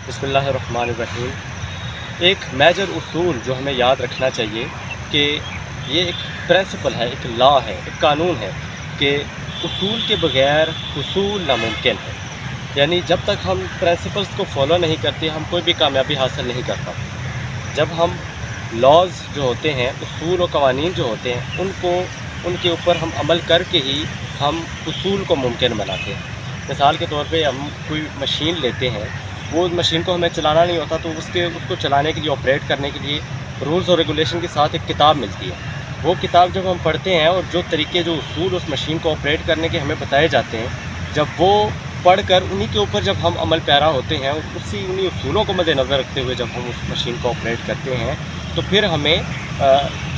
बिस्मिल्लाहिर्रहमानिर्रहीम। एक मेजर उसूल जो हमें याद रखना चाहिए कि ये एक प्रिंसिपल है, एक लॉ है, एक कानून है कि उसूल के बगैर हुसूल नामुमकिन है। यानी जब तक हम प्रिंसिपल्स को फॉलो नहीं करते हम कोई भी कामयाबी हासिल नहीं कर पाते। जब हम लॉज़ जो होते हैं, उसूल और कवानीन जो होते हैं, उनके ऊपर हम अमल करके ही हम उसूल को मुमकिन बनाते हैं। मिसाल के तौर पे हम कोई मशीन लेते हैं, वो मशीन को हमें चलाना नहीं होता तो उसको चलाने के लिए, ऑपरेट करने के लिए रूल्स और रेगुलेशन के साथ एक किताब मिलती है। वो किताब जब हम पढ़ते हैं और जो तरीके, जो उसूल उस मशीन को ऑपरेट करने के हमें बताए जाते हैं, जब वो पढ़कर उन्हीं के ऊपर जब हम अमल पैरा होते हैं, उन्हीं उसूलों को मद्देनज़र रखते हुए जब हम उस मशीन को ऑपरेट करते हैं, तो फिर हमें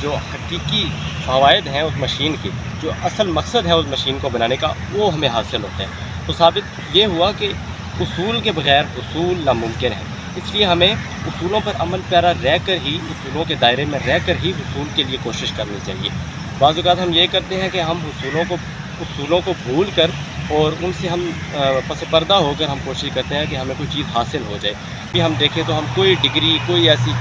जो हकीकी फ़वाइद हैं उस मशीन के, जो असल मकसद है उस मशीन को बनाने का, वो हमें हासिल होते हैं। तो साबित ये हुआ कि उसूल के बग़ैर हुसूल नामुमकिन है। इसलिए हमें उसूलों पर अमल पैरा रह कर ही, उसूलों के दायरे में रह कर ही हुसूल के लिए कोशिश करनी चाहिए। बाज़ औक़ात हम ये करते हैं कि हम उसूलों को भूल कर और उनसे हम पस पर्दा होकर हम कोशिश करते हैं कि हमें कोई चीज़ हासिल हो जाए। कि हम देखें तो हम कोई डिग्री, कोई ऐसी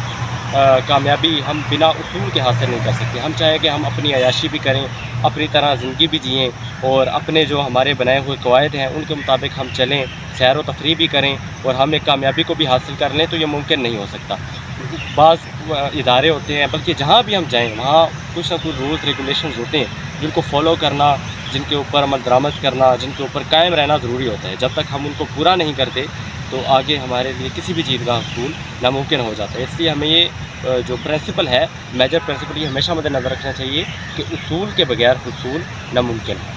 कामयाबी हम बिना उसूल के हासिल नहीं कर सकते। हम चाहें कि हम अपनी अय्याशी भी करें, अपनी तरह ज़िंदगी भी जिएँ और अपने जो हमारे बनाए हुए कवायद हैं उनके मुताबिक हम चलें, सैर व तफरीह भी करें और हम एक कामयाबी को भी हासिल कर लें, तो ये मुमकिन नहीं हो सकता। बाज़ इदारे होते हैं, बल्कि जहाँ भी हम जाएँ वहाँ कुछ ना कुछ रूल्स रेगुलेशंस होते हैं जिनको फॉलो करना, जिनके ऊपर अमल दरामद करना, जिनके ऊपर कायम रहना ज़रूरी होता है। जब तक हम उनको पूरा नहीं करते तो आगे हमारे लिए किसी भी चीज़ का हसूल नामुमकिन हो जाता है। इसलिए हमें ये जो प्रिंसिपल है, मेजर प्रिंसिपल, ये हमेशा मद्देनज़र रखना चाहिए कि उसूल के बगैर हुसूल नामुमकिन है।